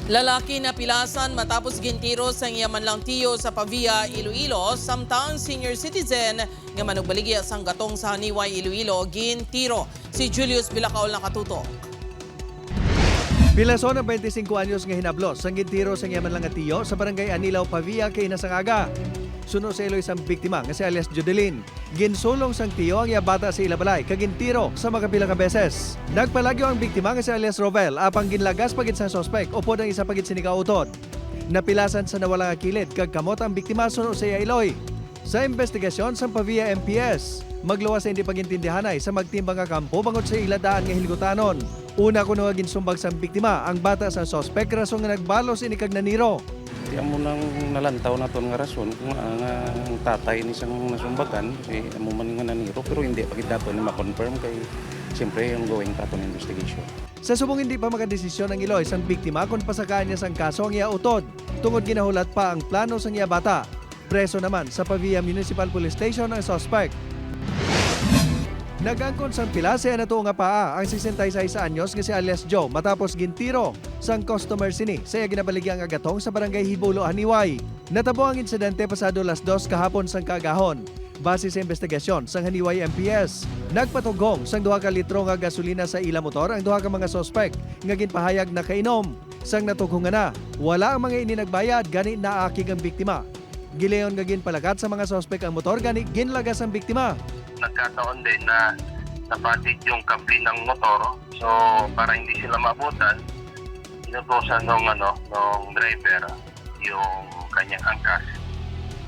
Lalaki na pilasan matapos gintiro sa yaman lang tiyo sa Pavia, Iloilo, samtang senior citizen nga manugbaligya sang gatong sa Haniway, Iloilo, gintiro. Si Julius Bilakaol nakatutok. Pilason ng 25 anyos nga hinablos sang gintiro sa yaman lang tiyo sa barangay Anilaw, Pavia kay Nasangaga. Suno sa ilo isang biktima nga si alias Jodelin. Ginsulong sang tiyo ang yabata sa ilabalay kagintiro sa makapila ka beses. Nagpalagyo ang biktima nga si alias Rovel apang ginlagas pagit sa sospek upod ang isa pagit sinikautot. Napilasan sa nawala nga kilid kag kamot ang biktima suno sa Iloy. Sa investigasyon sa Pavia MPS, magluwas sa hindi pagintindihanay sa magtimbang nga kampo bangod sa iladaan nga hilgutanon. Una kuno nga ginsumbag sang biktima ang bata sa sospek rason nga nagbalos ini kag naniro. Di amo nang nalantaw na ton nga rason kung ang tatay ni sang nasumbagan si amo man nga naniro pero hindi pa kita ni ma-confirm kay siyempre yung going pa ton investigation. Sa subong hindi pa makadesisyon ang Iloy sang biktima kung pasakaan niya sang kaso ang iautod tungod ginahulat pa ang plano sang iya bata. Preso naman sa Pavia Municipal Police Station ang suspect. Nagangkon sang pila siya nato nga paa ang 66 anyos nga si alias Joe matapos gintiro sang customer sini sa ginabaligyan nga gatong sa barangay Hibulo, Haniway. Natabo ang insidente pasado las 2 kahapon sang kagahon. Base sa investigasyon sang Haniway MPS, nagpatugong sang 2 ka litro nga gasolina sa ila motor ang 2 ka mga suspect nga ginpahayag na kainom. Sang natugungan na, wala ang mga ini nagbayad gani naakig ang biktima. Gileon nga ginpalakat sa mga suspect ang motor gani ginlagas ang biktima. Nagkataon din na napatig yung kabli ng motor. So, para hindi sila maabutan, inutosan nung driver yung kanyang angkas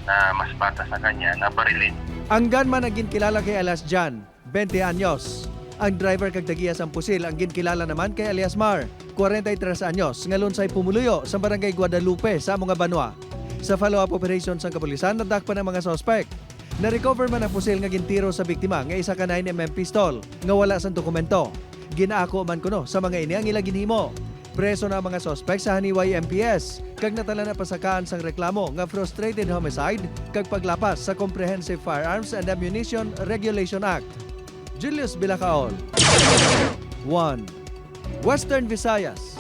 na mas bata sa kanya na barilin. Ang gunman ang ginkilala kay alias Jan, 20 anyos. Ang driver kag Dagiyas ang pusil ang ginkilala naman kay alias Mar, 43 anyos, nga lunsay pumuluyo sa barangay Guadalupe sa mga Banwa. Sa follow-up operation sa kapulisan, nadakpan ang mga suspect. Na-recover man ang pusil nga gintiro sa biktima nga isa ka 9mm pistol nga wala sang dokumento. Ginaako man kuno sa mga ini ang ila ginhimo. Preso na ang mga suspect sa Haniway MPS kag natala na pasakaan sang reklamo nga frustrated homicide kag paglapas sa Comprehensive Firearms and Ammunition Regulation Act. Julius Bilakaol, 1 Western Visayas.